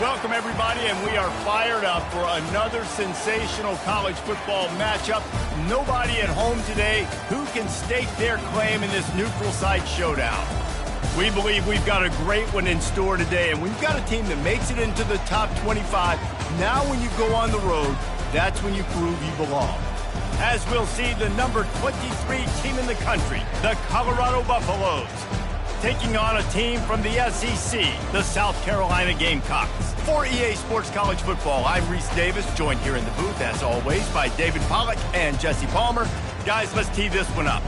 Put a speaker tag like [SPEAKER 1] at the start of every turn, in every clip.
[SPEAKER 1] Welcome, everybody, and we are fired up for another sensational college football matchup. Nobody at home today who can stake their claim in this neutral site showdown. We believe we've got a great one in store today, and we've got a team that makes it into the top 25. Now when you go on the road, that's when you prove you belong. As we'll see, the number 23 team in the country, the Colorado Buffaloes, taking on a team from the SEC, the South Carolina Gamecocks. For EA Sports College Football, I'm Reese Davis, joined here in the booth, as always, by David Pollack and Jesse Palmer. Guys, let's tee this one up.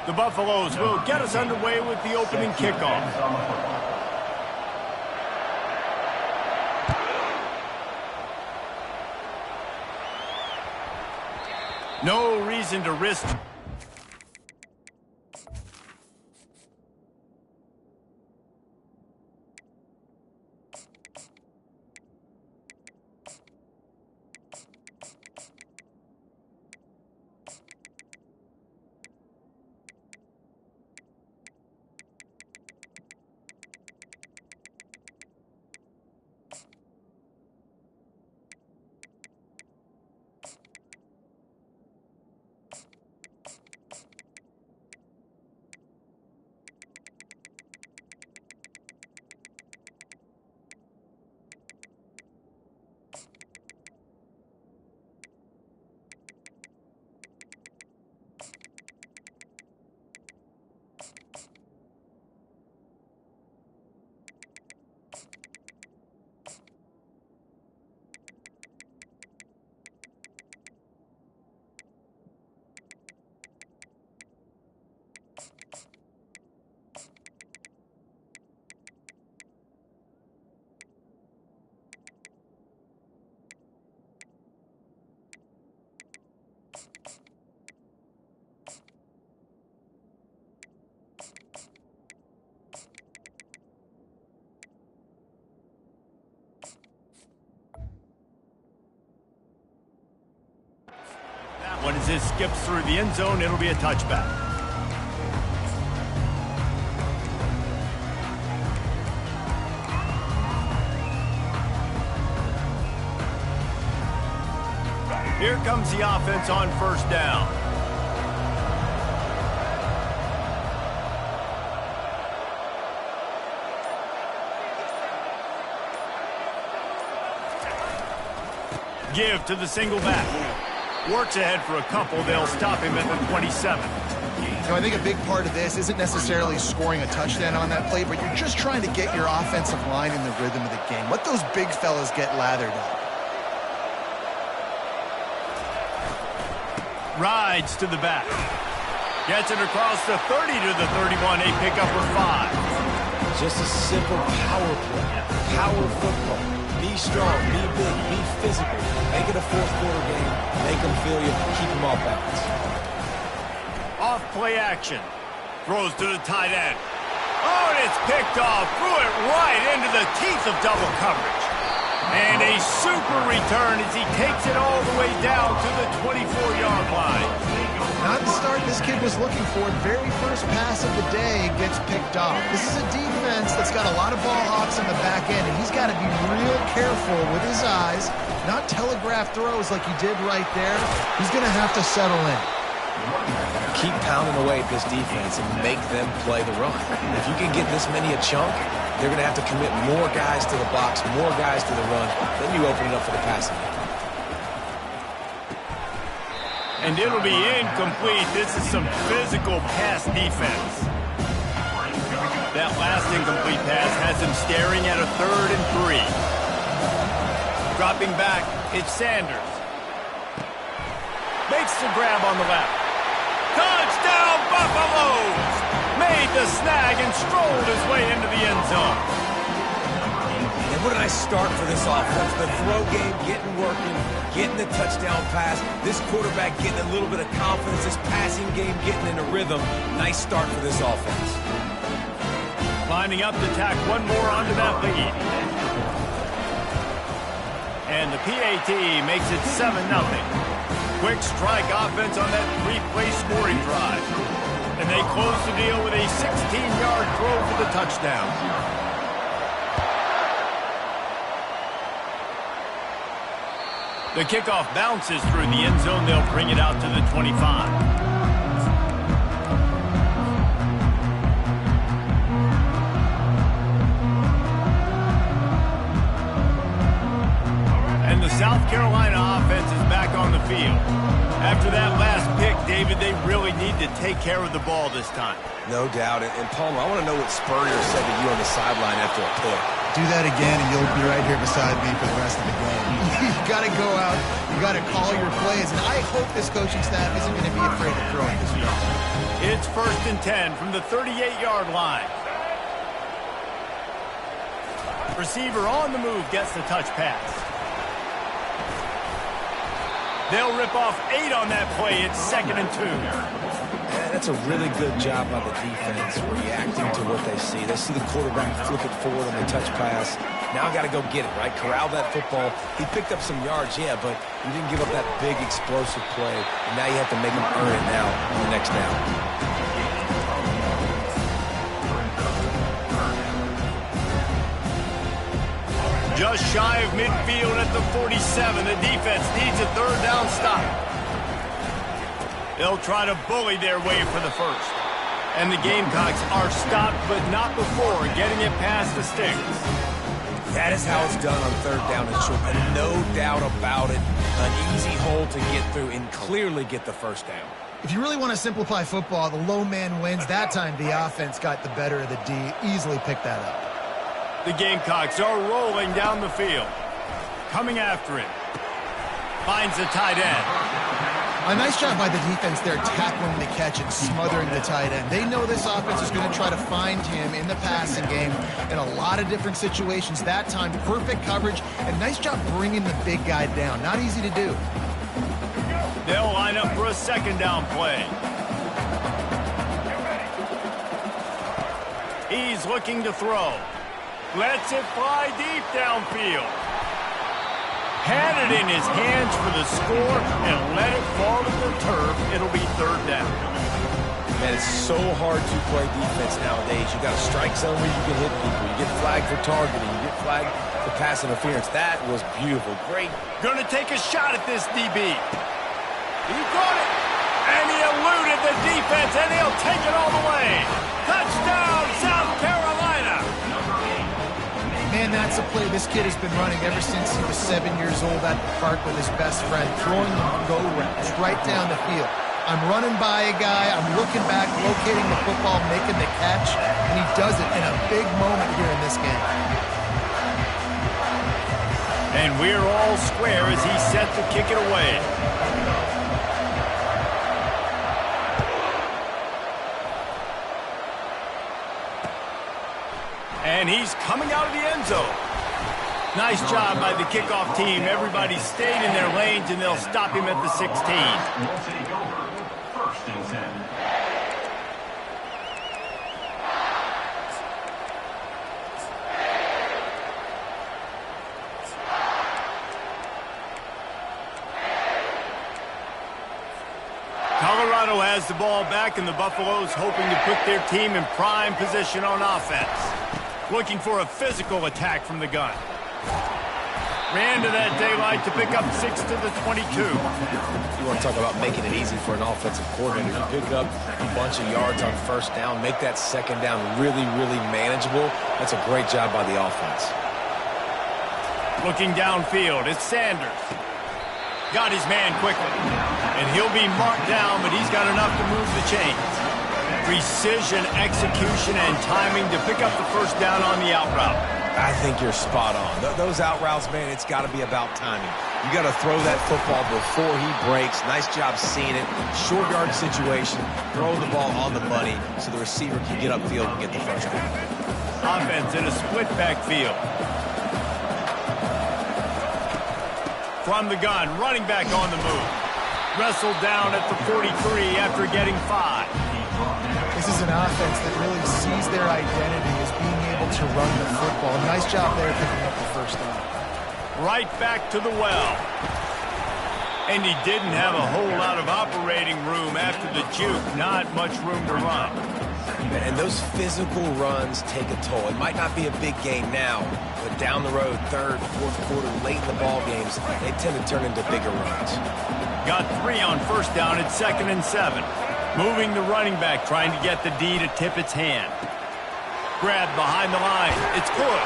[SPEAKER 1] The Buffaloes will get us underway with the opening kickoff. No reason to risk. When this skips through the end zone, it'll be a touchback. Here comes the offense on first down. Give to the single back. Works ahead for a couple. They'll stop him at the 27.
[SPEAKER 2] You know, I think a big part of this isn't necessarily scoring a touchdown on that play, but you're just trying to get your offensive line in the rhythm of the game. Let those big fellas get lathered up.
[SPEAKER 1] Rides to the back. Gets it across the 30 to the 31. A pickup for 5.
[SPEAKER 3] Just a simple power play. Power football. Be strong, be big, be physical. Make it a fourth quarter game. Make them feel you. Keep them off balance.
[SPEAKER 1] Off play action. Throws to the tight end. Oh, and it's picked off. Threw it right into the teeth of double coverage. And a super return as he takes it all the way down to the 24-yard line.
[SPEAKER 2] Not the start this kid was looking for. The very first pass of the day gets picked off. This is a defense that's got a lot of ball hawks in the back end, and he's got to be real careful with his eyes, not telegraph throws like he did right there. He's going to have to settle in.
[SPEAKER 3] Keep pounding away at this defense and make them play the run. If you can get this many a chunk, they're going to have to commit more guys to the box, more guys to the run. Then you open it up for the passing game.
[SPEAKER 1] And it'll be incomplete. This is some physical pass defense. That last incomplete pass has him staring at a 3rd and 3. Dropping back, it's Sanders. Makes the grab on the left. Touchdown, Buffaloes! Made the snag and strolled his way into the end zone.
[SPEAKER 3] And what a nice start for this offense. The throw game getting working, getting the touchdown pass. This quarterback getting a little bit of confidence. This passing game getting in a rhythm. Nice start for this offense.
[SPEAKER 1] Lining up to tack one more onto that lead. And the PAT makes it 7-0. Quick strike offense on that 3-play scoring drive. And they close the deal with a 16-yard throw for the touchdown. The kickoff bounces through the end zone. They'll bring it out to the 25. South Carolina offense is back on the field. After that last pick, David, they really need to take care of the ball this time.
[SPEAKER 3] No doubt. And Palmer, I want to know what Spurrier said to you on the sideline after a pick.
[SPEAKER 2] Do that again, and you'll be right here beside me for the rest of the game. You got to go out. You got to call your plays. And I hope this coaching staff isn't going to be afraid of throwing this ball.
[SPEAKER 1] It's 1st and 10 from the 38-yard line. Receiver on the move gets the touch pass. They'll rip off 8 on that play. It's 2nd and 2.
[SPEAKER 3] Yeah, that's a really good job by the defense, reacting to what they see. They see the quarterback flip it forward on the touch pass. Now got to go get it, right? Corral that football. He picked up some yards, yeah, but he didn't give up that big explosive play. And now you have to make him earn it now on the next down.
[SPEAKER 1] Just shy of midfield at the 47. The defense needs a 3rd down stop. They'll try to bully their way for the first. And the Gamecocks are stopped, but not before getting it past the sticks.
[SPEAKER 3] That is how it's done on 3rd down and short. And no doubt about it, an easy hole to get through and clearly get the first down.
[SPEAKER 2] If you really want to simplify football, the low man wins. That time the offense got the better of the D. Easily picked that up.
[SPEAKER 1] The Gamecocks are rolling down the field. Coming after him. Finds the tight end.
[SPEAKER 2] A nice job by the defense there, tackling the catch and smothering the tight end. They know this offense is going to try to find him in the passing game in a lot of different situations. That time, perfect coverage, and nice job bringing the big guy down. Not easy to do.
[SPEAKER 1] They'll line up for a 2nd down play. He's looking to throw. Lets it fly deep downfield. Had it in his hands for the score and let it fall to the turf. It'll be 3rd down.
[SPEAKER 3] Man, it's so hard to play defense nowadays. You got a strike zone where you can hit people. You get flagged for targeting. You get flagged for pass interference. That was beautiful. Great.
[SPEAKER 1] Gonna take a shot at this DB. He caught it. And he eluded the defense, and he'll take it all the way. Touchdown, South Carolina.
[SPEAKER 2] Man, that's a play this kid has been running ever since he was 7 years old at the park with his best friend, throwing the go routes right down the field. I'm running by a guy, I'm looking back, locating the football, making the catch, and he does it in a big moment here in this game.
[SPEAKER 1] And we're all square as he's set to kick it away. And he's coming out of the end zone. Nice job by the kickoff team. Everybody stayed in their lanes, and they'll stop him at the 16.
[SPEAKER 4] We'll take over 1st and 10.
[SPEAKER 1] Colorado has the ball back, and the Buffaloes hoping to put their team in prime position on offense. Looking for a physical attack from the gun. Ran to that daylight to pick up 6 to the 22.
[SPEAKER 3] You want to talk about making it easy for an offensive coordinator. You pick up a bunch of yards on 1st down, make that 2nd down really, really manageable. That's a great job by the offense.
[SPEAKER 1] Looking downfield, it's Sanders. Got his man quickly. And he'll be marked down, but he's got enough to move the chains. Precision, execution, and timing to pick up the 1st down on the out route.
[SPEAKER 3] I think you're spot on. Those out routes, man, it's got to be about timing. You got to throw that football before he breaks. Nice job seeing it. Short yard situation. Throw the ball on the money so the receiver can get upfield and get the 1st down.
[SPEAKER 1] Offense in a split backfield. From the gun, running back on the move. Wrestled down at the 43 after getting 5.
[SPEAKER 2] This is an offense that really sees their identity as being able to run the football. Nice job there picking up the first down.
[SPEAKER 1] Right back to the well. And he didn't have a whole lot of operating room after the juke. Not much room to run.
[SPEAKER 3] And those physical runs take a toll. It might not be a big game now, but down the road, third, fourth quarter, late in the ball games, they tend to turn into bigger runs.
[SPEAKER 1] Got 3 on first down at 2nd and 7. Moving the running back, trying to get the D to tip its hand. Grab behind the line. It's good.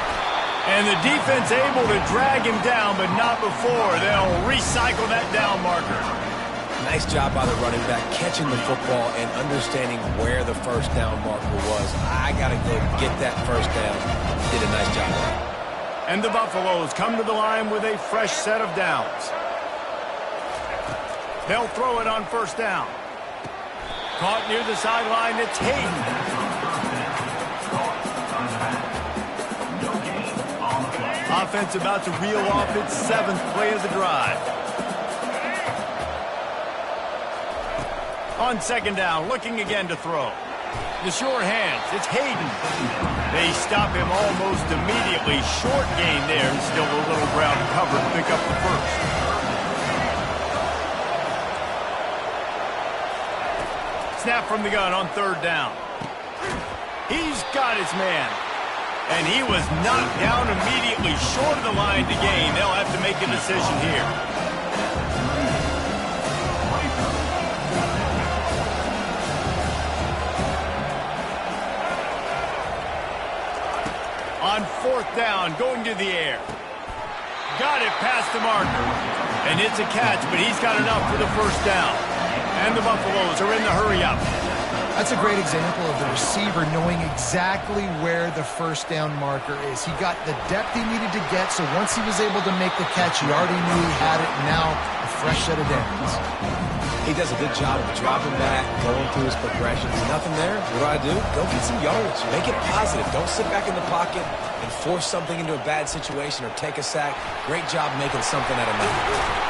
[SPEAKER 1] And the defense able to drag him down, but not before. They'll recycle that down marker.
[SPEAKER 3] Nice job by the running back, catching the football and understanding where the first down marker was. I got to go get that first down. Did a nice job of that.
[SPEAKER 1] And the Buffaloes come to the line with a fresh set of downs. They'll throw it on first down. Caught near the sideline, it's Hayden. Offense about to reel off its 7th play of the drive. On second down, looking again to throw. The short hands, it's Hayden. They stop him almost immediately. Short gain there, and still a little ground cover to pick up the first. Snap from the gun on third down. He's got his man. And he was knocked down immediately short of the line to gain. They'll have to make a decision here. On fourth down, going to the air. Got it past the marker. And it's a catch, but he's got enough for the first down. And the Buffaloes are in the hurry-up.
[SPEAKER 2] That's a great example of the receiver knowing exactly where the first down marker is. He got the depth he needed to get, so once he was able to make the catch, he already knew he had it, and now a fresh set of downs.
[SPEAKER 3] He does a good job of dropping back, going through his progressions. Nothing there. What do? Go get some yardage. Make it positive. Don't sit back in the pocket and force something into a bad situation or take a sack. Great job making something out of nothing.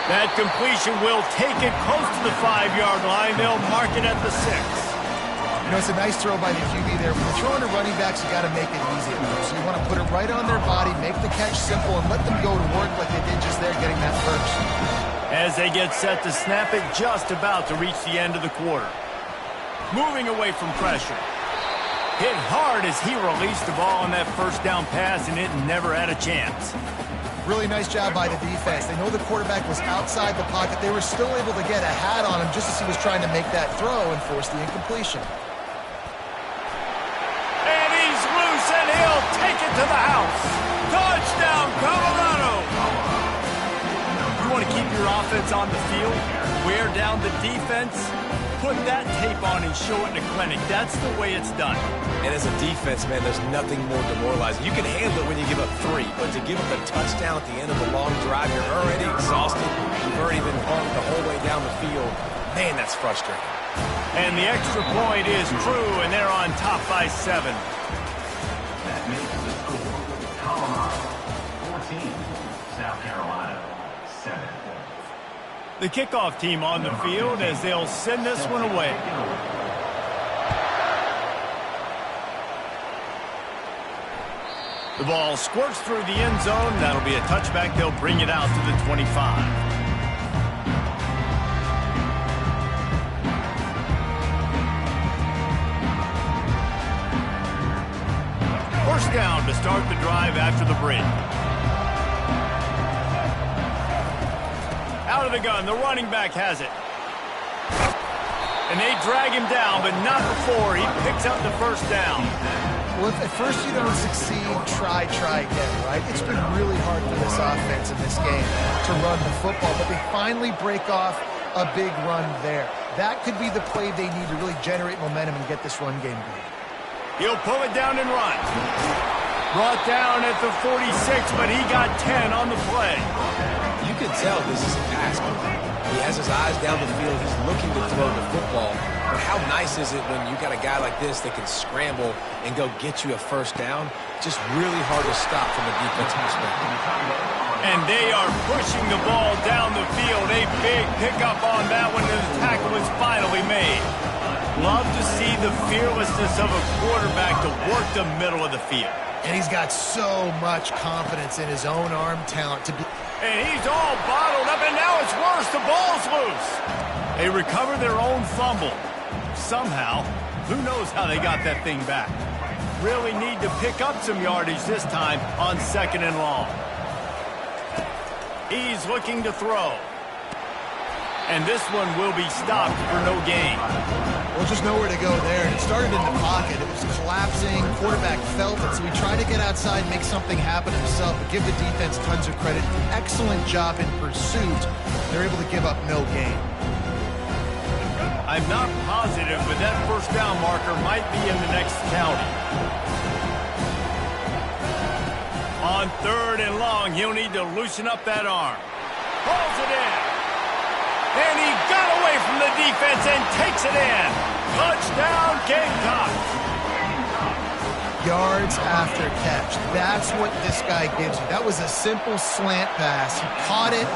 [SPEAKER 1] That completion will take it close to the 5-yard line. They'll mark it at the 6.
[SPEAKER 2] You know, it's a nice throw by the QB there. When you're throwing to running backs, you got to make it easy. So you want to put it right on their body, make the catch simple, and let them go to work like they did just there, getting that first.
[SPEAKER 1] As they get set to snap it, just about to reach the end of the quarter. Moving away from pressure. Hit hard as he released the ball on that first down pass, and it never had a chance.
[SPEAKER 2] Really nice job by the defense. They know the quarterback was outside the pocket. They were still able to get a hat on him just as he was trying to make that throw and force the incompletion.
[SPEAKER 1] And he's loose, and he'll take it to the house. Touchdown, Colorado! You want to keep your offense on the field, wear down the defense, put that tape on and show it in a clinic. That's the way it's done.
[SPEAKER 3] And as a defense, man, there's nothing more demoralizing. You can handle it when you give up 3, but to give up a touchdown at the end of a long drive, you're already exhausted. You've already been bumped the whole way down the field. Man, that's frustrating.
[SPEAKER 1] And the extra point is true, and they're on top by 7.
[SPEAKER 4] That makes the score Colorado 14, South Carolina 7.
[SPEAKER 1] The kickoff team on the field as they'll send this one away. The ball squirts through the end zone. That'll be a touchback. They'll bring it out to the 25. First down to start the drive after the break. Out of the gun, the running back has it. And they drag him down, but not before he picks up the first down.
[SPEAKER 2] Well, if at first you don't succeed, try again, right? It's been really hard for this offense in this game to run the football, but they finally break off a big run there. That could be the play they need to really generate momentum and get this run game going.
[SPEAKER 1] He'll pull it down and run. Brought down at the 46, but he got 10 on the play.
[SPEAKER 3] You can tell this is a pass. He has his eyes down the field. He's looking to throw the football. But how nice is it when you got a guy like this that can scramble and go get you a first down? Just really hard to stop from a defensive perspective.
[SPEAKER 1] And they are pushing the ball down the field. A big pickup on that one, and the tackle is finally made. Love to see the fearlessness of a quarterback to work the middle of the field.
[SPEAKER 2] And he's got so much confidence in his own arm talent to be...
[SPEAKER 1] And he's all bottled up, and now it's worse. The ball's loose. They recover their own fumble. Somehow, who knows how they got that thing back. Really need to pick up some yardage this time on 2nd and long. He's looking to throw. And this one will be stopped for no gain.
[SPEAKER 2] Well, just nowhere to go there. It started in the pocket. It was collapsing. Quarterback felt it, so he tried to get outside and make something happen himself, but give the defense tons of credit. Excellent job in pursuit. They're able to give up no gain.
[SPEAKER 1] I'm not positive, but that first down marker might be in the next county. On 3rd and long, he'll need to loosen up that arm. Pulls it in. And he got away from the defense and takes it in. Touchdown, Gamecocks.
[SPEAKER 2] Yards after catch. That's what this guy gives you. That was a simple slant pass. He caught it,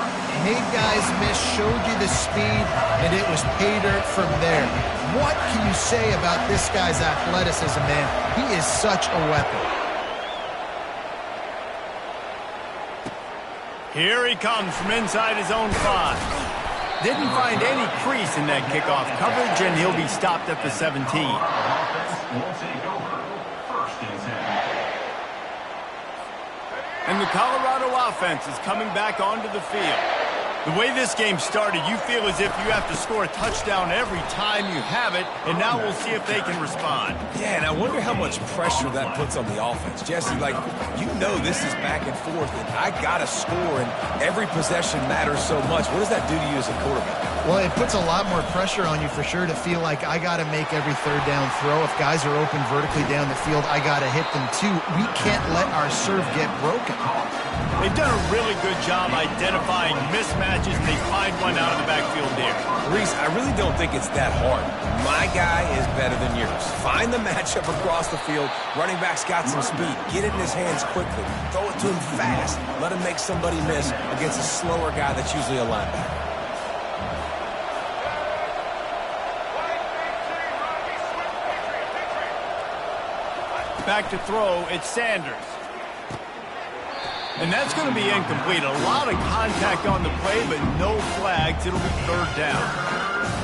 [SPEAKER 2] made guys miss, showed you the speed, and it was pay dirt from there. What can you say about this guy's athleticism, man? He is such a weapon.
[SPEAKER 1] Here he comes from inside his own 5. Didn't find any crease in that kickoff coverage, and he'll be stopped at the 17. And the Colorado offense is coming back onto the field. The way this game started, you feel as if you have to score a touchdown every time you have it, and now we'll see if they can respond.
[SPEAKER 3] Yeah, and I wonder how much pressure that puts on the offense. Jesse, like, you know this is back and forth, and I got to score, and every possession matters so much. What does that do to you as a quarterback?
[SPEAKER 2] Well, it puts a lot more pressure on you for sure to feel like I got to make every 3rd down throw. If guys are open vertically down the field, I got to hit them too. We can't let our serve get broken.
[SPEAKER 1] They've done a really good job identifying mismatches, and they find one out of the backfield there.
[SPEAKER 3] Reese, I really don't think it's that hard. My guy is better than yours. Find the matchup across the field. Running back's got some speed. Get it in his hands quickly. Throw it to him fast. Let him make somebody miss against a slower guy that's usually a linebacker.
[SPEAKER 1] Back to throw, it's Sanders. And that's going to be incomplete. A lot of contact on the play, but no flags. It'll be 3rd down.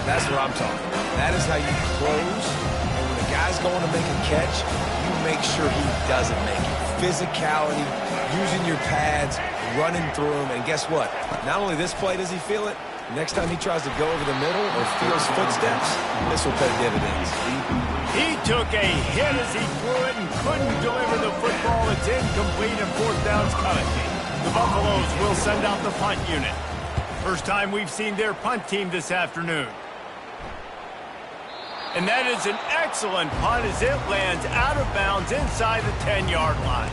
[SPEAKER 3] That's what I'm talking about. That is how you close. And when a guy's going to make a catch, you make sure he doesn't make it. Physicality, using your pads, running through him. And guess what? Not only this play does he feel it, next time he tries to go over the middle or feels footsteps, this will pay dividends.
[SPEAKER 1] He took a hit as he threw it and couldn't deliver the football. It's incomplete, and 4th down's coming. The Buffaloes will send out the punt unit. First time we've seen their punt team this afternoon. And that is an excellent punt as it lands out of bounds inside the 10-yard line.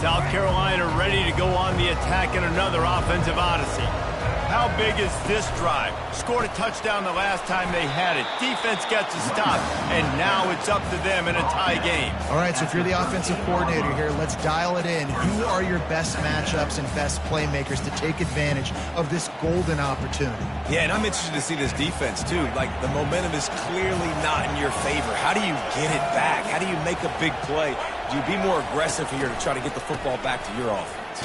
[SPEAKER 1] South Carolina ready to go on the attack in another offensive odyssey. How big is this drive? Scored a touchdown the last time they had it. Defense gets a stop, and now it's up to them in a tie game.
[SPEAKER 2] All right, so if you're the offensive coordinator here, let's dial it in. Who are your best matchups and best playmakers to take advantage of this golden opportunity?
[SPEAKER 3] Yeah, and I'm interested to see this defense, too. Like, the momentum is clearly not in your favor. How do you get it back? How do you make a big play? Do you be more aggressive here to try to get the football back to your offense?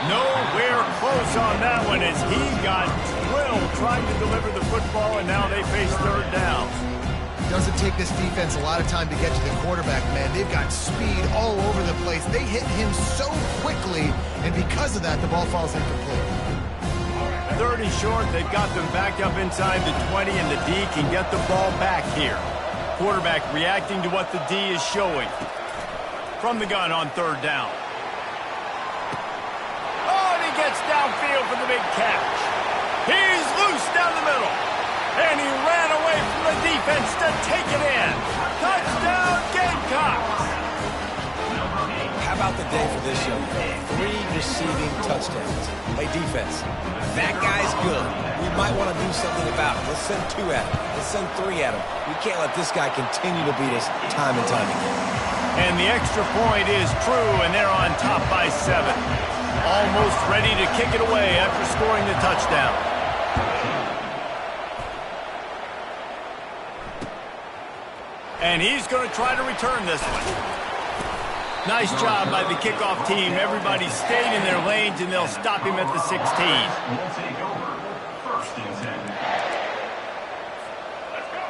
[SPEAKER 1] Nowhere close on that one as he got drilled trying to deliver the football, and now they face 3rd down.
[SPEAKER 2] It doesn't take this defense a lot of time to get to the quarterback, man. They've got speed all over the place. They hit him so quickly, and because of that, the ball falls incomplete.
[SPEAKER 1] 3rd and short, they've got them backed up inside the 20, and the D can get the ball back here. Quarterback reacting to what the D is showing. From the gun on 3rd down. Gets downfield for the big catch. He's loose down the middle. And he ran away from the defense to take it in. Touchdown, Gamecocks.
[SPEAKER 3] How about the day for this young man? 3 receiving touchdowns. Hey, defense, that guy's good. We might want to do something about it. Let's send 2 at him. Let's send 3 at him. We can't let this guy continue to beat us time and time again.
[SPEAKER 1] And the extra point is true, and they're on top by 7. Almost ready to kick it away after scoring the touchdown. And he's going to try to return this one. Nice job by the kickoff team. Everybody stayed in their lanes, and they'll stop him at the 16.
[SPEAKER 4] Will take over. First and 10.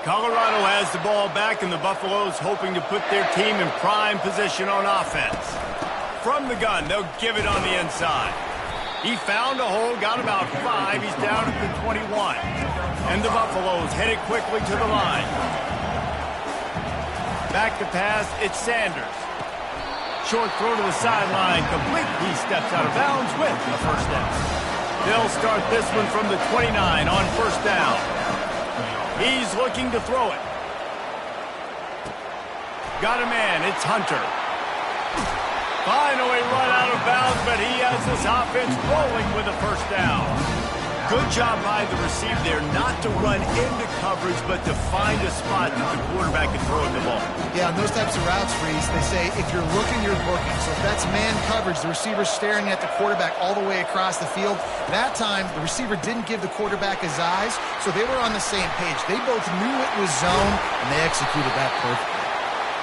[SPEAKER 1] Colorado has the ball back, and the Buffaloes hoping to put their team in prime position on offense. From the gun, they'll give it on the inside. He found a hole, got about 5. He's down at the 21. And the Buffaloes headed quickly to the line. Back to pass, it's Sanders. Short throw to the sideline, complete. He steps out of bounds with a first down. They'll start this one from the 29 on first down. He's looking to throw it. Got a man, it's Hunter. Finally run out of bounds, but he has this offense rolling with a first down. Good job by the receiver there not to run into coverage, but to find a spot that the quarterback can throw the ball.
[SPEAKER 2] Yeah, on those types of routes, Freeze, they say if you're looking, you're looking. So if that's man coverage, the receiver's staring at the quarterback all the way across the field. That time, the receiver didn't give the quarterback his eyes, so they were on the same page. They both knew it was zone, and they executed that perfectly.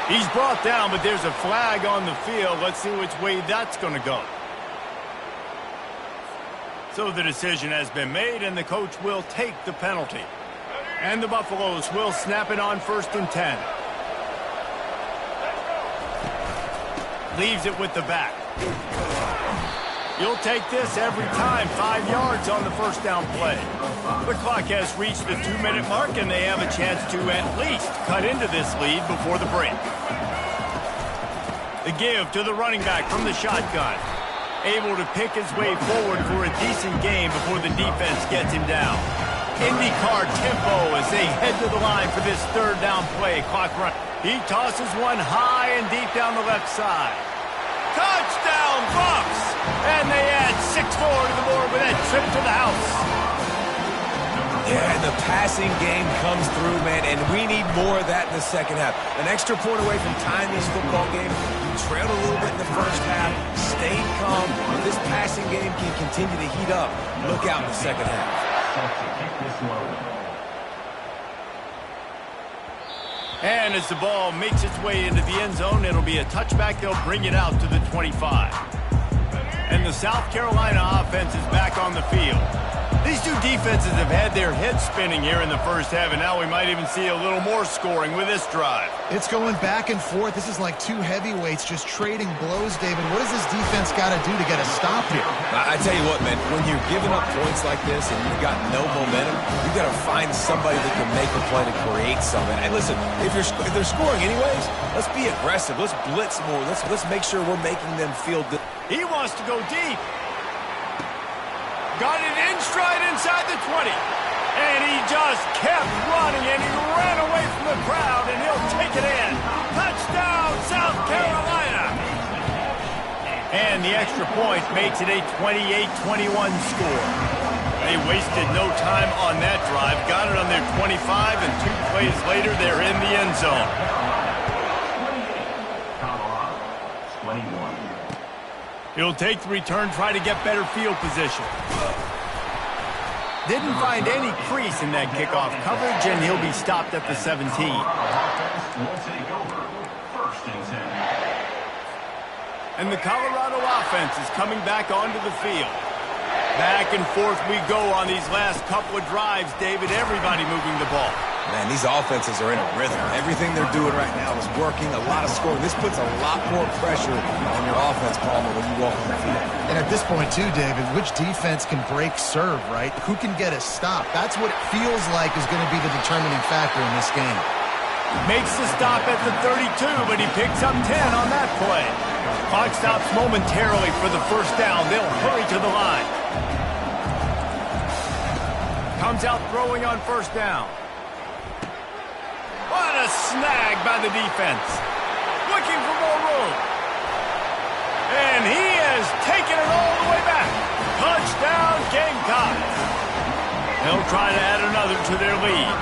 [SPEAKER 1] He's brought down, but there's a flag on the field. Let's see which way that's going to go. So the decision has been made, and the coach will take the penalty. And the Buffaloes will snap it on first and 10. Leaves it with the back. You'll take this every time. 5 yards on the first down play. The clock has reached the 2-minute mark, and they have a chance to at least cut into this lead before the break. The give to the running back from the shotgun. Able to pick his way forward for a decent game before the defense gets him down. IndyCar tempo as they head to the line for this third down play. Clock run. He tosses one high and deep down the left side. Touchdown, Bucks! And they add 6 more to the board with that trip to the house.
[SPEAKER 3] Yeah, and the passing game comes through, man, and we need more of that in the second half. An extra point away from tying this football game. You trailed a little bit in the first half, stayed calm. If this passing game can continue to heat up, look out in the second half.
[SPEAKER 1] And as the ball makes its way into the end zone, it'll be a touchback. They'll bring it out to the 25. And the South Carolina offense is back on the field. These two defenses have had their heads spinning here in the first half, and now we might even see a little more scoring with this drive.
[SPEAKER 2] It's going back and forth. This is like two heavyweights just trading blows, David. What does this defense got to do to get a stop here?
[SPEAKER 3] I tell you what, man, when you're giving up points like this and you've got no momentum, you've got to find somebody that can make a play to create something. And listen, if they're scoring anyways, let's be aggressive. Let's blitz more. Let's make sure we're making them feel good.
[SPEAKER 1] He wants to go deep. Got it in stride inside the 20. And he just kept running, and he ran away from the crowd, and he'll take it in. Touchdown, South Carolina. And the extra point makes it a 28-21 score. They wasted no time on that drive. Got it on their 25, and 2 plays later, they're in the end zone.
[SPEAKER 4] Colorado, 21.
[SPEAKER 1] He'll take the return, try to get better field position. Didn't find any crease in that kickoff coverage, and he'll be stopped at the 17.
[SPEAKER 4] Will take over. First and 10.
[SPEAKER 1] And the Colorado offense is coming back onto the field. Back and forth we go on these last couple of drives, David. Everybody moving the ball.
[SPEAKER 3] Man, these offenses are in a rhythm. Everything they're doing right now is working. A lot of scoring. This puts a lot more pressure on your offense, Palmer, when you walk on the field.
[SPEAKER 2] And at this point, too, David, which defense can break serve, right? Who can get a stop? That's what it feels like is going to be the determining factor in this game.
[SPEAKER 1] Makes the stop at the 32, but he picks up 10 on that play. Clock stops momentarily for the first down. They'll hurry to the line. Comes out throwing on first down. What a snag by the defense. Looking for more room. And he has taken it all the way back. Touchdown, Gamecocks. They'll try to add another to their lead.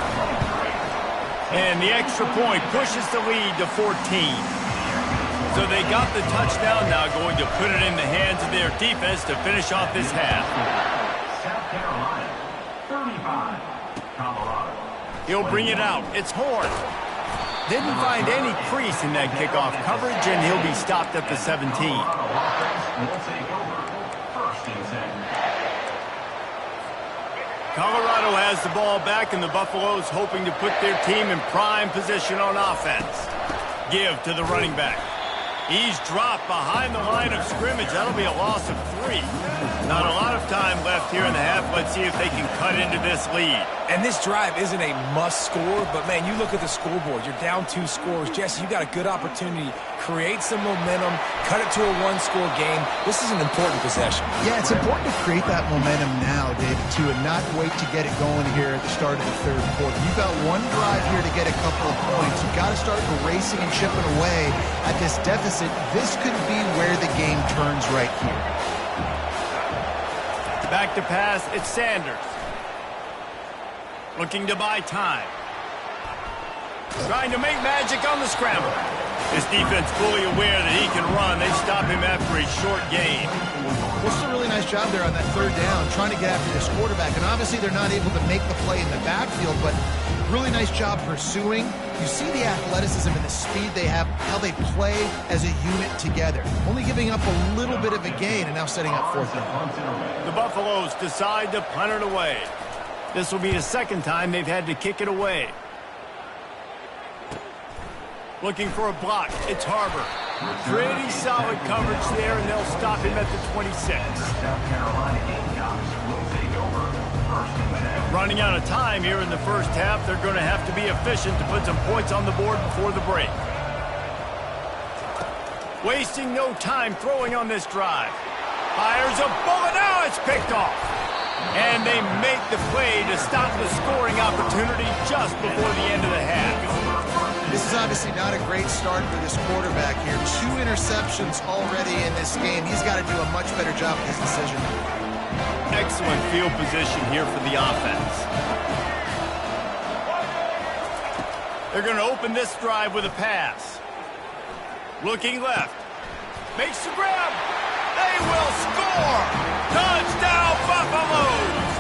[SPEAKER 1] And the extra point pushes the lead to 14. So they got the touchdown, now going to put it in the hands of their defense to finish off this half.
[SPEAKER 4] South Carolina, 35, Colorado.
[SPEAKER 1] He'll bring it out. It's Horn. Didn't find any crease in that kickoff coverage, and he'll be stopped at the 17.
[SPEAKER 4] Colorado offense will take over. First and 10.
[SPEAKER 1] Colorado has the ball back, and the Buffaloes hoping to put their team in prime position on offense. Give to the running back. He's dropped behind the line of scrimmage. That'll be a loss of 3. Not a lot of time left here in the half. Let's see if they can cut into this lead.
[SPEAKER 3] And this drive isn't a must score, but man, you look at the scoreboard. You're down 2 scores. Jesse, you got a good opportunity. Create some momentum. Cut it to a 1-score game. This is an important possession.
[SPEAKER 2] Yeah, it's important to create that momentum now, David, too, and not wait to get it going here at the start of the third quarter. You've got one drive here to get a couple of points. You've got to start racing and chipping away at this deficit. This could be where the game turns right here.
[SPEAKER 1] Back to pass, it's Sanders. Looking to buy time. Trying to make magic on the scramble. This defense fully aware that he can run. They stop him after a short gain.
[SPEAKER 2] This is a really nice job there on that third down, trying to get after this quarterback. And obviously they're not able to make the play in the backfield, but really nice job pursuing. You see the athleticism and the speed they have, how they play as a unit together. Only giving up a little bit of a gain and now setting up fourth down.
[SPEAKER 1] The Buffaloes decide to punt it away. This will be the second time they've had to kick it away. Looking for a block. It's Harbor. Pretty solid coverage there, and they'll stop him at the 26.
[SPEAKER 4] South Carolina Gamecocks will take over. First and 10.
[SPEAKER 1] Running out of time here in the first half. They're going to have to be efficient to put some points on the board before the break. Wasting no time throwing on this drive. Fires a bullet. Now it's picked off. And they make the play to stop the scoring opportunity just before the end of the half.
[SPEAKER 2] This is obviously not a great start for this quarterback here. 2 interceptions already in this game. He's got to do a much better job with his decision.
[SPEAKER 1] Excellent field position here for the offense. They're going to open this drive with a pass. Looking left. Makes the grab. They will score. Touchdown, Buffaloes.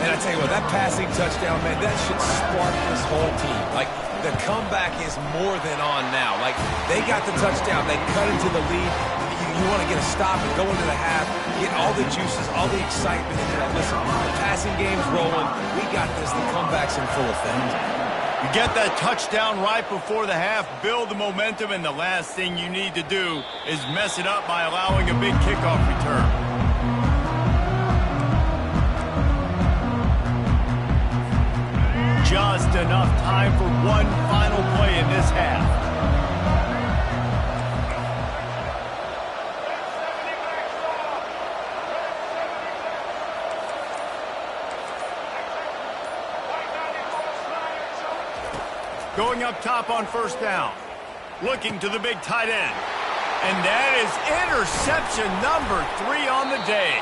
[SPEAKER 3] And I tell you what, that passing touchdown, man, that should spark this whole team. Like, the comeback is more than on now. Like, they got the touchdown. They cut into the lead. You want to get a stop and go into the half, get all the juices, all the excitement. And listen, the passing game's rolling. We got this. The comeback's in full effect.
[SPEAKER 1] You get that touchdown right before the half, build the momentum, and the last thing you need to do is mess it up by allowing a big kickoff return. Just enough time for one final play in this half. Going up top on first down. Looking to the big tight end. And that is interception number 3 on the day.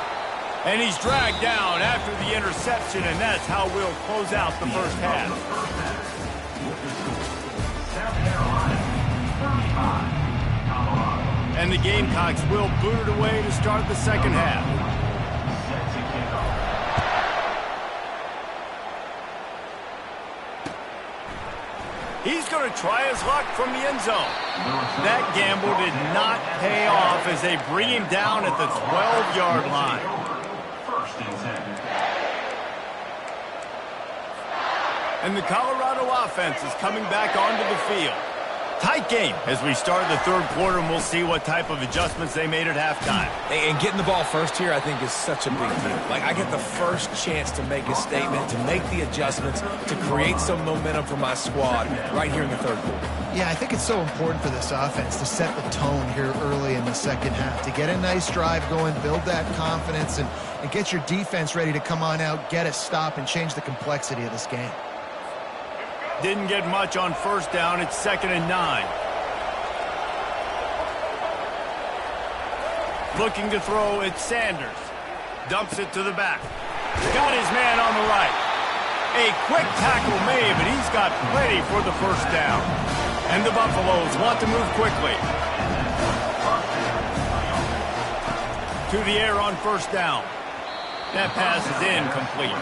[SPEAKER 1] And he's dragged down after the interception, and that's how we'll close out the first half.
[SPEAKER 4] South Carolina, 35, Colorado.
[SPEAKER 1] And the Gamecocks will boot it away to start the second half.
[SPEAKER 4] Set to kick off.
[SPEAKER 1] He's going to try his luck from the end zone. That gamble did not pay off as they bring him down at the 12-yard line.
[SPEAKER 4] First and 10.
[SPEAKER 1] And the Colorado offense is coming back onto the field. Tight game as we start the third quarter, and we'll see what type of adjustments they made at halftime.
[SPEAKER 3] And getting the ball first here, I think, is such a big deal. Like, I get the first chance to make a statement, to make the adjustments, to create some momentum for my squad right here in the third quarter.
[SPEAKER 2] Yeah, I think it's so important for this offense to set the tone here early in the second half, to get a nice drive going, build that confidence, and get your defense ready to come on out, get a stop, and change the complexity of this game.
[SPEAKER 1] Didn't get much on first down. It's 2nd and 9. looking to throw. It's Sanders. Dumps it to the back. Got his man on the right. A quick tackle made, but he's got plenty for the first down. And the Buffaloes want to move quickly. To the air on first down. That pass is incomplete.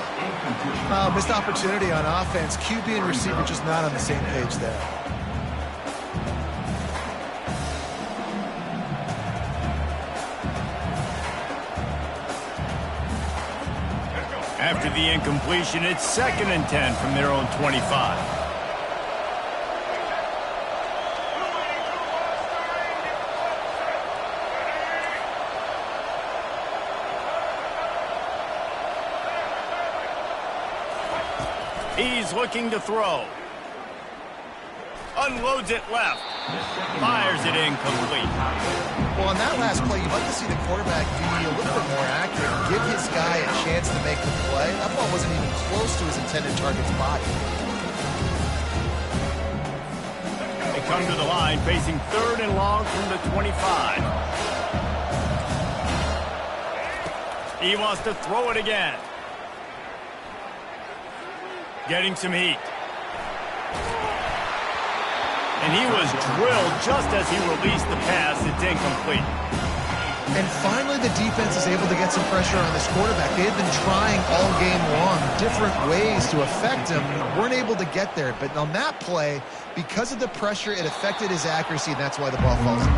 [SPEAKER 2] Missed opportunity on offense. QB and receiver just not on the same page there.
[SPEAKER 1] After the incompletion, it's 2nd and 10 from their own 25. He's looking to throw. Unloads it left. Fires it incomplete.
[SPEAKER 2] Well, on that last play, you'd like to see the quarterback be a little bit more accurate, give his guy a chance to make the play. That ball wasn't even close to his intended target's body.
[SPEAKER 1] They come to the line, facing 3rd and long from the 25. He wants to throw it again. Getting some heat. And he was drilled just as he released the pass. It's incomplete.
[SPEAKER 2] And finally, the defense is able to get some pressure on this quarterback. They had been trying all game long different ways to affect him. Weren't able to get there. But on that play, because of the pressure, it affected his accuracy, and that's why the ball falls in.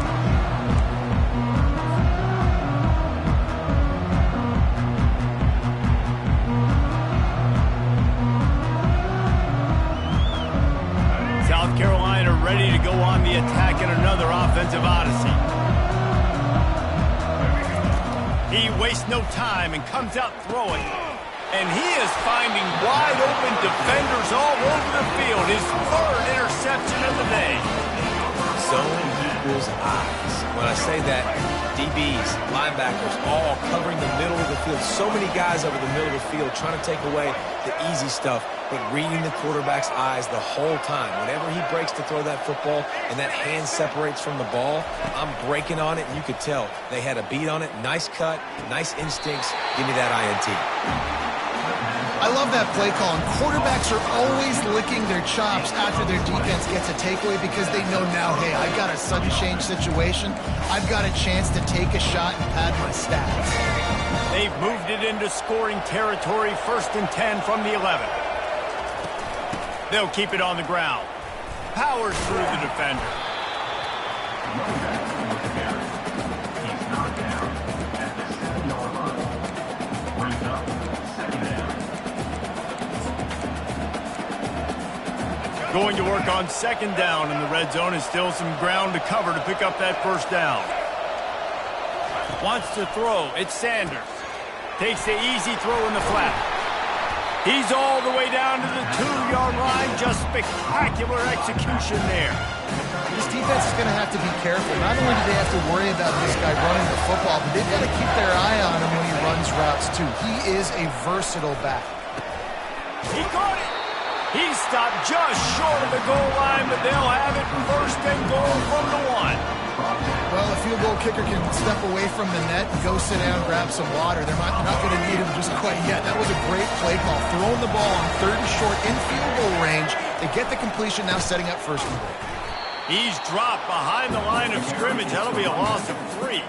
[SPEAKER 1] South Carolina ready to go on the attack in another offensive odyssey. He wastes no time and comes out throwing. And he is finding wide open defenders all over the field. His 3rd interception of the day.
[SPEAKER 3] Zone equals eyes. When I say that, DBs, linebackers, all covering the middle of the field. So many guys over the middle of the field trying to take away the easy stuff, but reading the quarterback's eyes the whole time. Whenever he breaks to throw that football and that hand separates from the ball, I'm breaking on it, and you could tell they had a beat on it. Nice cut, nice instincts. Give me that INT.
[SPEAKER 2] I love that play call. And quarterbacks are always licking their chops after their defense gets a takeaway because they know now, hey, I've got a sudden change situation. I've got a chance to take a shot and pad my stats.
[SPEAKER 1] They've moved it into scoring territory. 1st and 10 from the 11. They'll keep it on the ground. Powers through the defender.
[SPEAKER 4] He's knocked down at the 7-yard line. Brings up 2nd down.
[SPEAKER 1] Going to work on 2nd down in the red zone, and still some ground to cover to pick up that 1st down. Wants to throw. It's Sanders. Takes the easy throw in the flat. He's all the way down to the 2-yard line. Just spectacular execution there.
[SPEAKER 2] This defense is going to have to be careful. Not only do they have to worry about this guy running the football, but they've got to keep their eye on him when he runs routes too. He is a versatile back.
[SPEAKER 1] He caught it. He stopped just short of the goal line, but they'll have it 1st and goal from the 1.
[SPEAKER 2] Well, a field goal kicker can step away from the net, go sit down, grab some water. They're not going to need him just quite yet. That was a great play call. Throwing the ball on 3rd and short in field goal range. They get the completion, now setting up 1st and goal.
[SPEAKER 1] He's dropped behind the line of scrimmage. That'll be a loss of 3.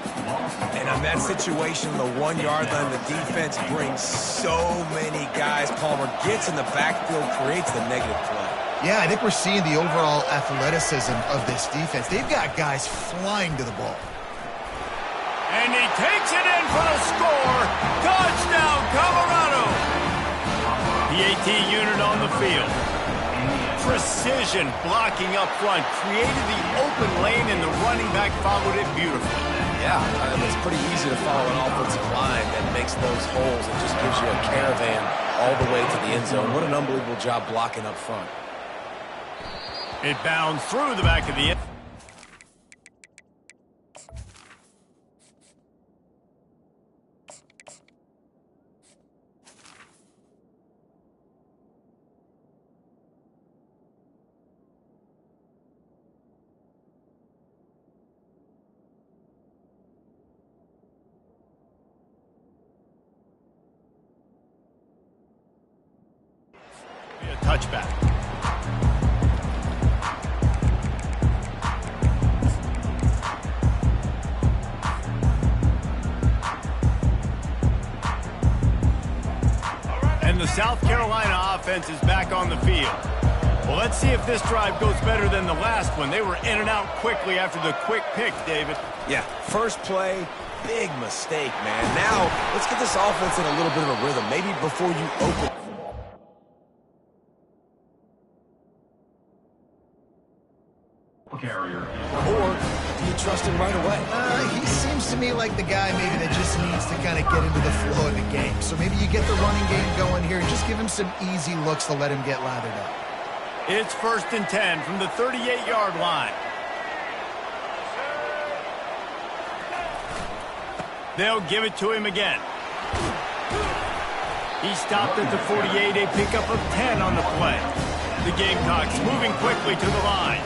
[SPEAKER 3] And on that situation, the 1-yard line, the defense brings so many guys. Palmer gets in the backfield, creates the negative play.
[SPEAKER 2] Yeah, I think we're seeing the overall athleticism of this defense. They've got guys flying to the ball.
[SPEAKER 1] And he takes it in for the score. Touchdown, Colorado. The AT unit on the field. Precision blocking up front. Created the open lane, and the running back followed it beautifully.
[SPEAKER 3] Yeah, it's pretty easy to follow an offensive line that makes those holes. It just gives you a caravan all the way to the end zone. What an unbelievable job blocking up front.
[SPEAKER 1] It bounds through the back of the end. touchback. And the South Carolina offense is back on the field. Well, let's see if this drive goes better than the last one. They were in and out quickly after the quick pick, David.
[SPEAKER 3] Yeah, first play, big mistake, man. Now, let's get this offense in a little bit of a rhythm. Maybe before you open.
[SPEAKER 4] Carrier.
[SPEAKER 3] Or do you trust him right away?
[SPEAKER 2] He seems to me like the guy maybe that just needs to kind of get into the flow of the game. So maybe you get the running game going here and just give him some easy looks to let him get lathered up.
[SPEAKER 1] It's 1st and 10 from the 38-yard line. They'll give it to him again. He stopped at the 48, a pickup of 10 on the play. The Gamecocks moving quickly to the line.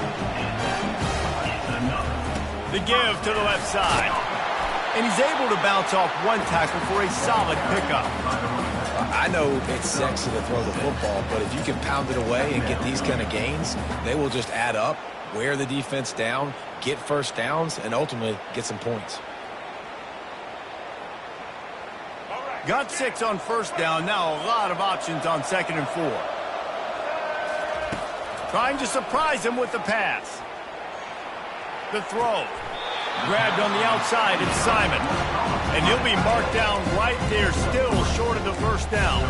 [SPEAKER 1] The give to the left side. And he's able to bounce off one tackle for a solid pickup.
[SPEAKER 3] I know it's sexy to throw the football, but if you can pound it away and get these kind of gains, they will just add up, wear the defense down, get first downs, and ultimately get some points.
[SPEAKER 1] Got 6 on 1st down. Now a lot of options on 2nd and 4. Trying to surprise him with the pass. The throw. Grabbed on the outside, it's Simon. And he'll be marked down right there, still short of the 1st down.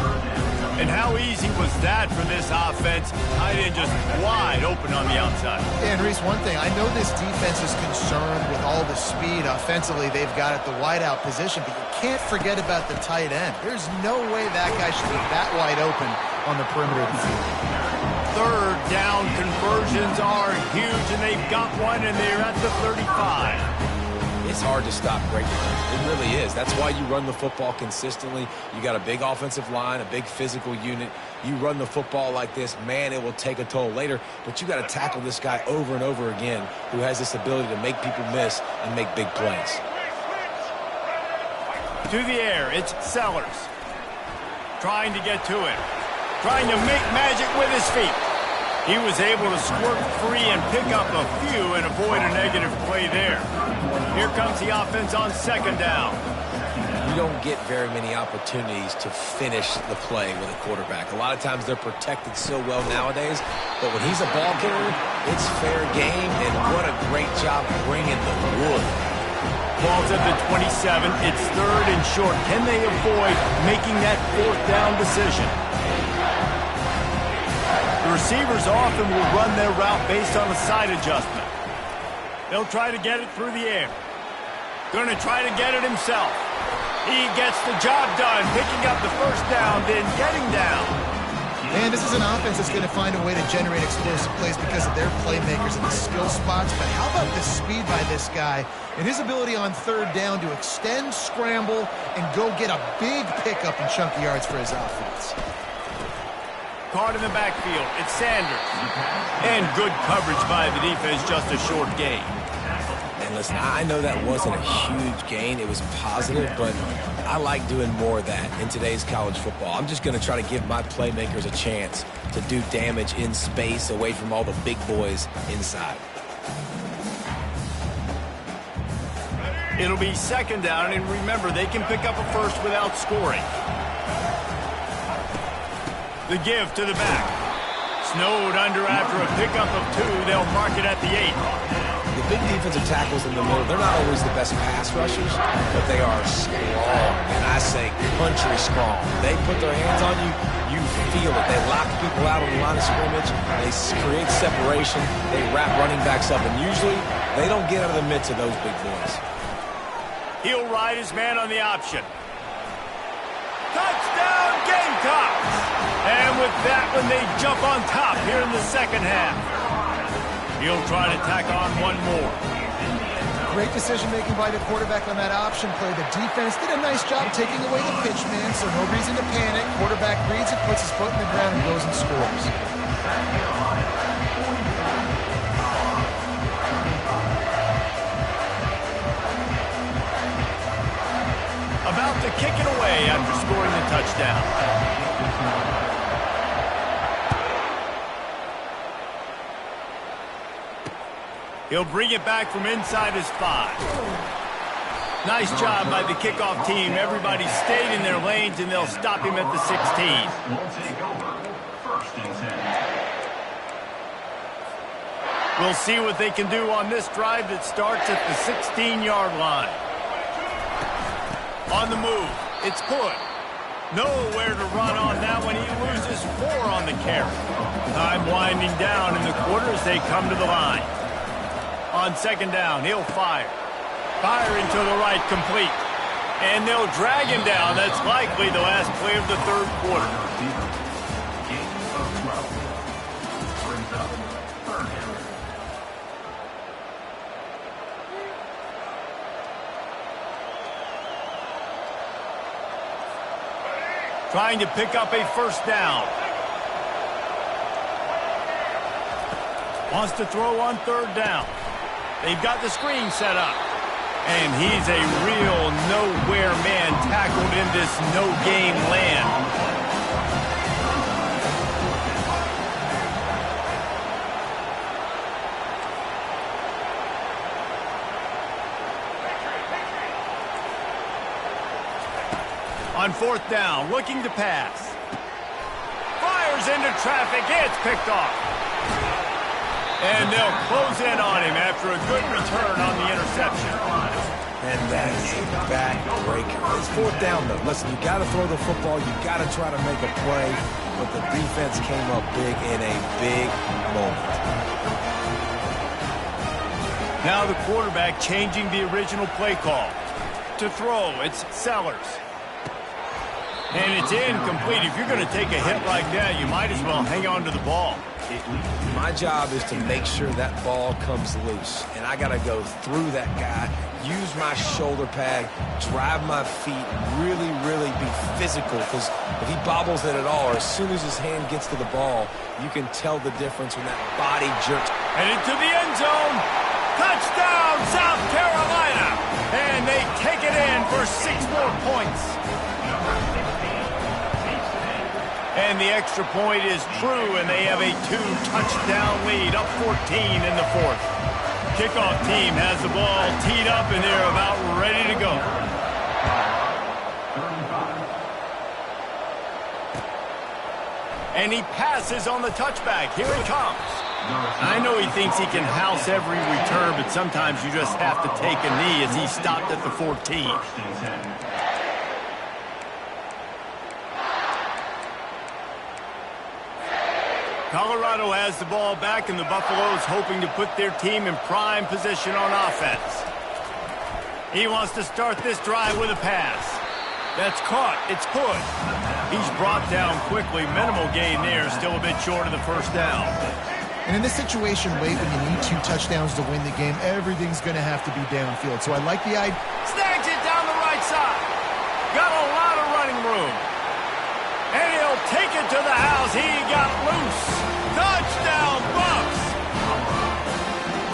[SPEAKER 1] And how easy was that for this offense? Tight end just wide open on the outside.
[SPEAKER 2] And Reese, one thing, I know this defense is concerned with all the speed offensively they've got at the wideout position, but you can't forget about the tight end. There's no way that guy should be that wide open on the perimeter of the field.
[SPEAKER 1] 3rd down conversions are huge, and they've got one, and they're at the 35.
[SPEAKER 3] It's hard to stop great runs. It really is. That's why you run the football consistently. You got a big offensive line, a big physical unit. You run the football like this, man, it will take a toll later. But you got to tackle this guy over and over again who has this ability to make people miss and make big plays.
[SPEAKER 1] To the air, it's Sellers. Trying to get to him. Trying to make magic with his feet. He was able to squirt free and pick up a few and avoid a negative play there. Here comes the offense on 2nd down.
[SPEAKER 3] You don't get very many opportunities to finish the play with a quarterback. A lot of times they're protected so well nowadays, but when he's a ball carrier, it's fair game, and what a great job bringing the wood.
[SPEAKER 1] Ball's at the 27. It's 3rd and short. Can they avoid making that 4th down decision? The receivers often will run their route based on a side adjustment. They'll try to get it through the air. Going to try to get it himself. He gets the job done, picking up the 1st down, then getting down.
[SPEAKER 2] And this is an offense that's going to find a way to generate explosive plays because of their playmakers and the skill spots. But how about the speed by this guy and his ability on 3rd down to extend, scramble, and go get a big pickup in chunky yards for his offense.
[SPEAKER 1] Caught in the backfield, it's Sanders. And good coverage by the defense, just a short gain.
[SPEAKER 3] And listen, I know that wasn't a huge gain. It was positive, but I like doing more of that in today's college football. I'm just going to try to give my playmakers a chance to do damage in space away from all the big boys inside.
[SPEAKER 1] It'll be 2nd down, and remember, they can pick up a 1st without scoring. The give to the back. Snowed under after a pickup of 2. They'll mark it at the 8.
[SPEAKER 3] The big defensive tackles in the middle, they're not always the best pass rushers, but they are strong, and I say country strong. They put their hands on you, you feel it. They lock people out on the line of scrimmage. They create separation. They wrap running backs up, and usually they don't get out of the midst of those big boys.
[SPEAKER 1] He'll ride his man on the option. Touchdown, Gamecocks! And with that one, they jump on top here in the 2nd half. He'll try to tack on one more.
[SPEAKER 2] Great decision-making by the quarterback on that option play. The defense did a nice job taking away the pitch man, so no reason to panic. Quarterback reads it, puts his foot in the ground, and goes and scores.
[SPEAKER 1] About to kick it away after scoring the touchdown. He'll bring it back from inside his 5. Nice job by the kickoff team. Everybody stayed in their lanes, and they'll stop him at the 16.
[SPEAKER 4] Will take over. 1st and 10.
[SPEAKER 1] We'll see what they can do on this drive that starts at the 16-yard line. On the move, it's good. Nowhere to run on that one. He loses 4 on the carry. Time winding down in the quarter as they come to the line. On 2nd down, he'll fire. Firing to the right, complete. And they'll drag him down. That's likely the last play of the 3rd quarter.
[SPEAKER 4] Gain of 12. Brings up 3rd down.
[SPEAKER 1] Trying to pick up a 1st down. Wants to throw on 3rd down. They've got the screen set up. And he's a real nowhere man tackled in this no-game land. On 4th down, looking to pass. Fires into traffic. It's picked off. And they'll close in on him after a good return on the interception.
[SPEAKER 3] And that's a backbreaker. It's 4th down, though. Listen, you got to throw the football. You got to try to make a play. But the defense came up big in a big moment.
[SPEAKER 1] Now the quarterback changing the original play call. To throw, it's Sellers. And it's incomplete. If you're going to take a hit like that, you might as well hang on to the ball.
[SPEAKER 3] My job is to make sure that ball comes loose. And I got to go through that guy, use my shoulder pad, drive my feet, really, really be physical. Because if he bobbles it at all, or as soon as his hand gets to the ball, you can tell the difference when that body jerks.
[SPEAKER 1] And into the end zone. Touchdown, South Carolina. And they take it in for 6 more points. And the extra point is true, and they have a 2-touchdown lead, up 14 in the 4th. Kickoff team has the ball teed up, and they're about ready to go. And he passes on the touchback. Here he comes. I know he thinks he can house every return, but sometimes you just have to take a knee as he stopped at the 14. Colorado has the ball back, and the Buffaloes hoping to put their team in prime position on offense. He wants to start this drive with a pass. That's caught. It's good. He's brought down quickly. Minimal gain there. Still a bit short of the 1st down.
[SPEAKER 2] And in this situation, late when you need 2 touchdowns to win the game, everything's going to have to be downfield. So I like the idea.
[SPEAKER 1] Snags it down the right side. Got a lot of running room. And he'll take it to the house. He got loose. Touchdown, Bucks!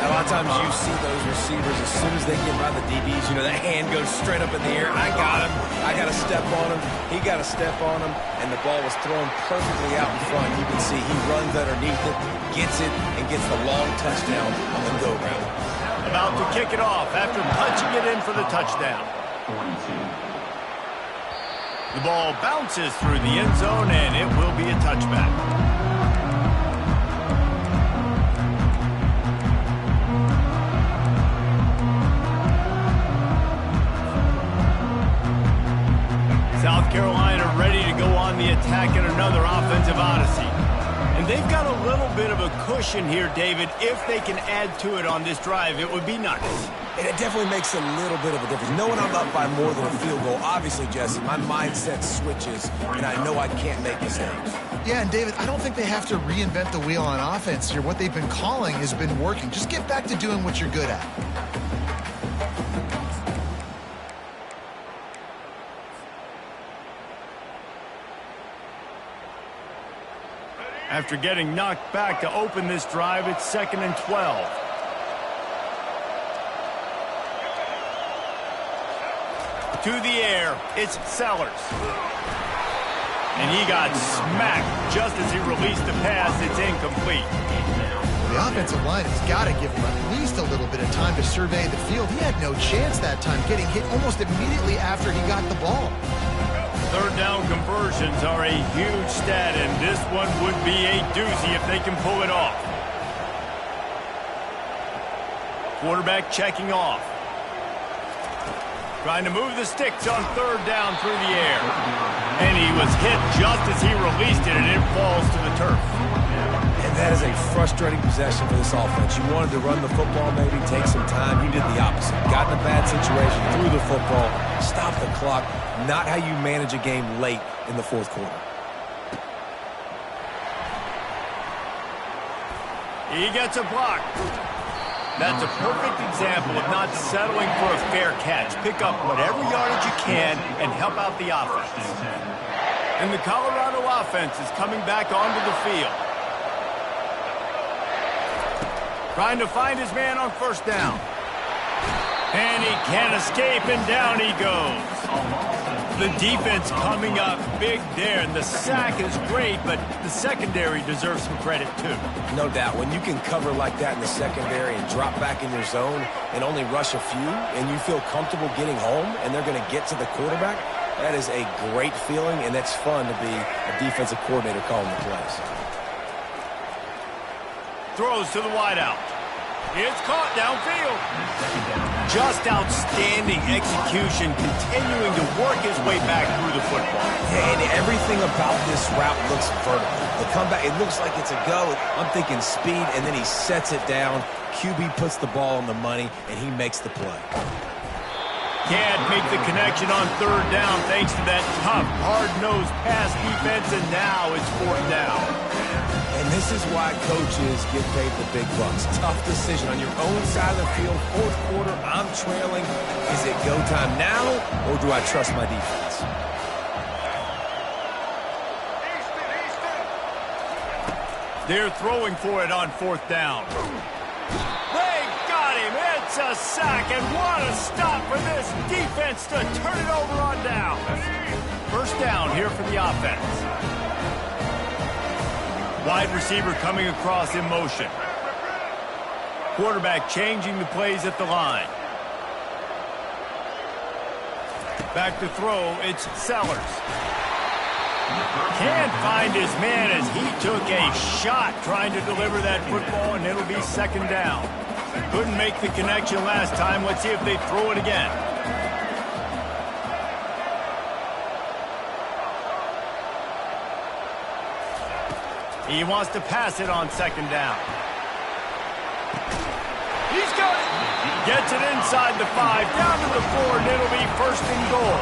[SPEAKER 3] A lot of times you see those receivers, as soon as they get by the DBs, you know, that hand goes straight up in the air. I got him. I got to step on him. He got to step on him. And the ball was thrown perfectly out in front. You can see he runs underneath it, gets it, and gets the long touchdown on the go-round.
[SPEAKER 1] About to kick it off after punching it in for the touchdown.
[SPEAKER 4] 42.
[SPEAKER 1] The ball bounces through the end zone, and it will be a touchback. South Carolina ready to go on the attack in another offensive odyssey. And they've got a little bit of a cushion here, David. If they can add to it on this drive, it would be nice.
[SPEAKER 3] And it definitely makes a little bit of a difference. Knowing I'm up by more than a field goal, obviously, Jesse, my mindset switches, and I know I can't make mistakes.
[SPEAKER 2] Yeah, and David, I don't think they have to reinvent the wheel on offense here. What they've been calling has been working. Just get back to doing what you're good at.
[SPEAKER 1] After getting knocked back to open this drive, it's 2nd and 12. To the air, it's Sellers. And he got smacked just as he released the pass. It's incomplete.
[SPEAKER 2] The offensive line has got to give him at least a little bit of time to survey the field. He had no chance that time, getting hit almost immediately after he got the ball.
[SPEAKER 1] Third down conversions are a huge stat, and this one would be a doozy if they can pull it off. Quarterback checking off. Trying to move the sticks on third down through the air. And he was hit just as he released it, and it falls to the turf.
[SPEAKER 3] And that is a frustrating possession for this offense. You wanted to run the football, maybe take some time. He did the opposite. Got in a bad situation, threw the football, stopped the clock. Not how you manage a game late in the fourth quarter.
[SPEAKER 1] He gets a block. That's a perfect example of not settling for a fair catch. Pick up whatever yardage you can and help out the offense. And the Colorado offense is coming back onto the field. Trying to find his man on first down. And he can't escape, and down he goes. The defense coming up big there, and the sack is great, but the secondary deserves some credit too.
[SPEAKER 3] No doubt. When you can cover like that in the secondary and drop back in your zone and only rush a few, and you feel comfortable getting home, and they're going to get to the quarterback, that is a great feeling, and it's fun to be a defensive coordinator calling the plays.
[SPEAKER 1] Throws to the wideout. It's caught downfield. Just outstanding execution, continuing to work his way back through the football.
[SPEAKER 3] Yeah, and everything about this route looks vertical. The comeback, it looks like it's a go. I'm thinking speed, and then he sets it down. QB puts the ball on the money, and he makes the play.
[SPEAKER 1] Can't make the connection on third down thanks to that tough, hard-nosed pass defense, and now it's fourth down.
[SPEAKER 3] And this is why coaches get paid the big bucks. Tough decision on your own side of the field. Fourth quarter, I'm trailing. Is it go time now, or do I trust my defense?
[SPEAKER 1] They're throwing for it on fourth down. They got him. It's a sack, and what a stop for this defense to turn it over on down. First down here for the offense. Wide receiver coming across in motion. Quarterback changing the plays at the line. Back to throw, it's Sellers. Can't find his man as he took a shot trying to deliver that football, and it'll be second down. Couldn't make the connection last time. Let's see if they throw it again. He wants to pass it on second down. He's got it. Gets it inside the 5, down to the 4, and it'll be first and goal.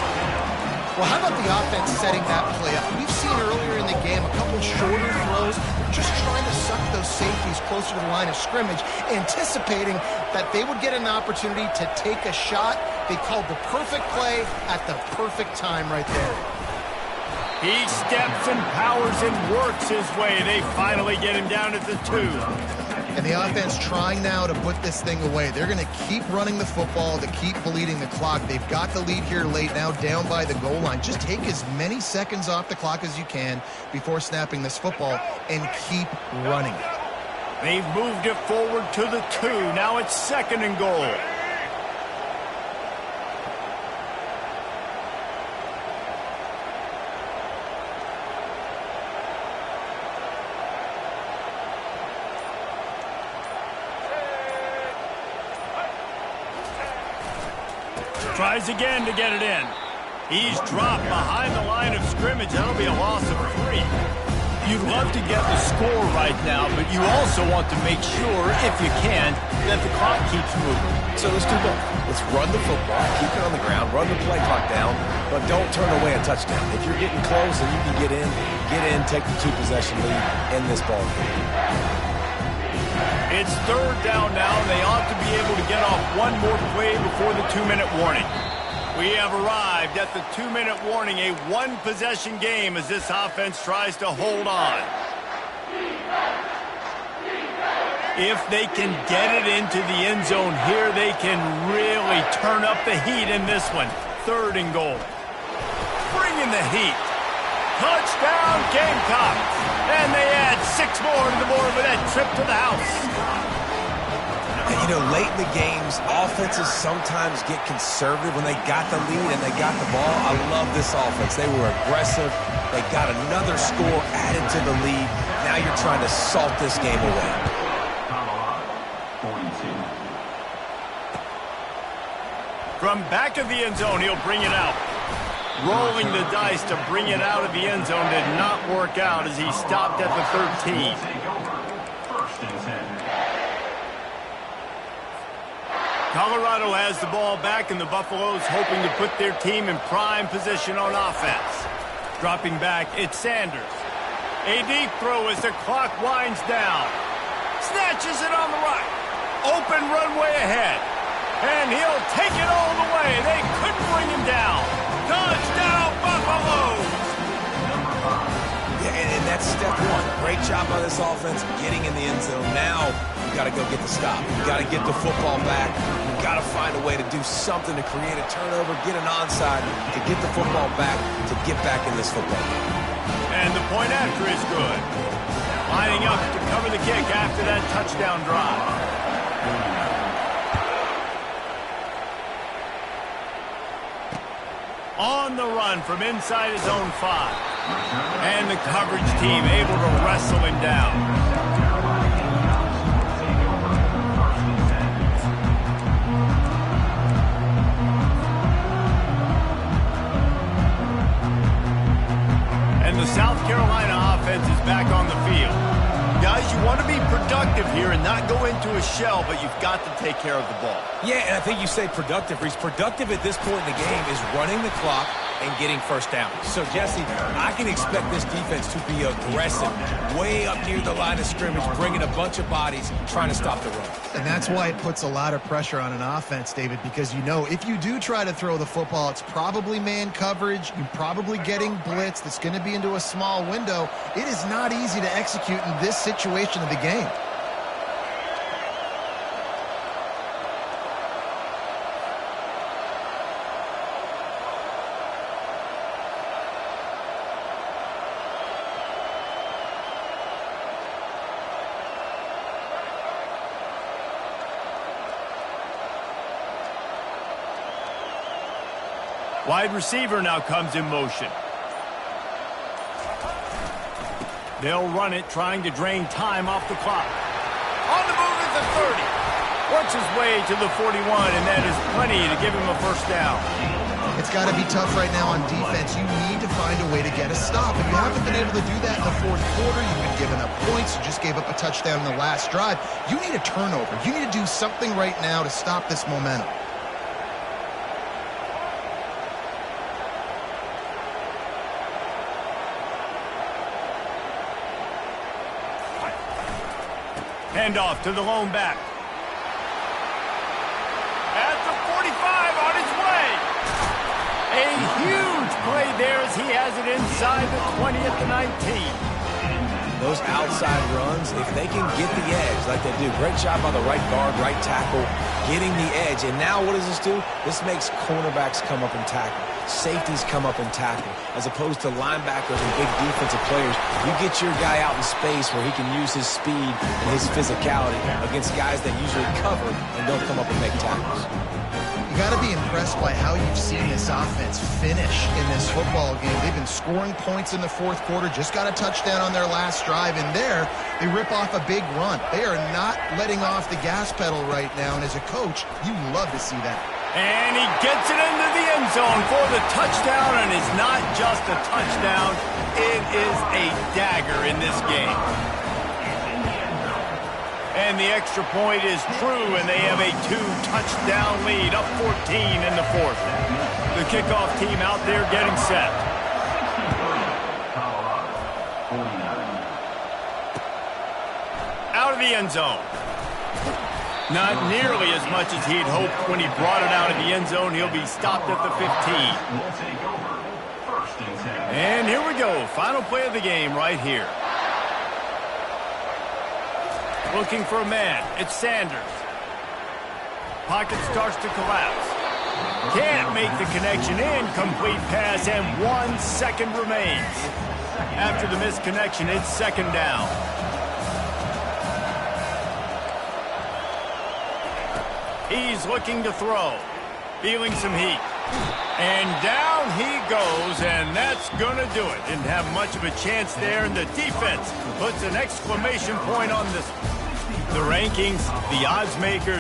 [SPEAKER 2] Well, how about the offense setting that play up? We've seen earlier in the game a couple shorter throws, just trying to suck those safeties closer to the line of scrimmage, anticipating that they would get an opportunity to take a shot. They called the perfect play at the perfect time right there.
[SPEAKER 1] He steps and powers and works his way. They finally get him down at the 2.
[SPEAKER 2] And the offense trying now to put this thing away. They're going to keep running the football to keep bleeding the clock. They've got the lead here late, now down by the goal line. Just take as many seconds off the clock as you can before snapping this football and keep running.
[SPEAKER 1] They've moved it forward to the 2. Now it's second and goal. Tries again to get it in. He's dropped behind the line of scrimmage. That'll be a loss of 3. You'd love to get the score right now, but you also want to make sure, if you can, that the clock keeps moving.
[SPEAKER 3] So let's do both. Let's run the football, keep it on the ground, run the play clock down, but don't turn away a touchdown. If you're getting close and you can get in, take the 2-possession lead, end this ball game.
[SPEAKER 1] It's third down now, and they ought to be able to get off one more play before the 2-minute warning. We have arrived at the 2-minute warning, a one-possession game as this offense tries to hold on. If they can get it into the end zone here, they can really turn up the heat in this one. Third and goal. Bring in the heat. Touchdown, Gamecocks. And they add 6 more to the board with that trip to the house.
[SPEAKER 3] And, you know, late in the games, offenses sometimes get conservative when they got the lead and they got the ball. I love this offense. They were aggressive. They got another score added to the lead. Now you're trying to salt this game away.
[SPEAKER 1] From back of the end zone, he'll bring it out. Rolling the dice to bring it out of the end zone did not work out as he stopped at the 13. Colorado has the ball back, and the Buffaloes hoping to put their team in prime position on offense. Dropping back, it's Sanders. A deep throw as the clock winds down. Snatches it on the right. Open runway ahead. And he'll take it all the way. They couldn't bring him down. Touchdown, Buffaloes!
[SPEAKER 3] Yeah, and that's step one. Great job by this offense getting in the end zone. Now you got to go get the stop. You got to get the football back. You got to find a way to do something to create a turnover, get an onside, to get the football back, to get back in this football game.
[SPEAKER 1] And the point after is good. Lining up to cover the kick after that touchdown drive. On the run from inside his own 5. And the coverage team able to wrestle him down. And the South Carolina offense is back on the field. Guys, you want to be productive here and not go into a shell, but you've got to take care of the ball.
[SPEAKER 3] Yeah, and I think you say productive, Reese. Productive at this point in the game is running the clock and getting first down. So, Jesse, I can expect this defense to be aggressive, way up near the line of scrimmage, bringing a bunch of bodies, trying to stop the run.
[SPEAKER 2] And that's why it puts a lot of pressure on an offense, David, because you know if you do try to throw the football, it's probably man coverage. You're probably getting blitz that's going to be into a small window. It is not easy to execute in this situation of the game.
[SPEAKER 1] Wide receiver now comes in motion. They'll run it, trying to drain time off the clock. On the move at the 30. Works his way to the 41, and that is plenty to give him a first down.
[SPEAKER 2] It's got to be tough right now on defense. You need to find a way to get a stop. If you haven't been able to do that in the fourth quarter, you've been giving up points. You just gave up a touchdown in the last drive. You need a turnover. You need to do something right now to stop this momentum.
[SPEAKER 1] Handoff to the lone back. At the 45, on his way. A huge play there as he has it inside the 20 at the 19.
[SPEAKER 3] Those outside runs, if they can get the edge like they do, great job by the right guard, right tackle, getting the edge. And now what does this do? This makes cornerbacks come up and tackle. Safeties come up and tackle. As opposed to linebackers and big defensive players, you get your guy out in space where he can use his speed and his physicality against guys that usually cover and don't come up and make tackles.
[SPEAKER 2] You got to be impressed by how you've seen this offense finish in this football game. They've been scoring points in the fourth quarter, just got a touchdown on their last drive, and there they rip off a big run. They are not letting off the gas pedal right now, and as a coach, you love to see that.
[SPEAKER 1] And he gets it into the end zone for the touchdown, and it's not just a touchdown, it is a dagger in this game. And the extra point is true, and they have a 2-touchdown lead, up 14 in the fourth. The kickoff team out there getting set. Out of the end zone. Not nearly as much as he'd hoped when he brought it out of the end zone. He'll be stopped at the 15. And here we go. Final play of the game right here. Looking for a man. It's Sanders. Pocket starts to collapse. Can't make the connection. Incomplete pass, and 1 second remains. After the missed connection, it's second down. He's looking to throw. Feeling some heat. And down he goes, and that's going to do it. Didn't have much of a chance there, and the defense puts an exclamation point on this. The rankings, the odds makers.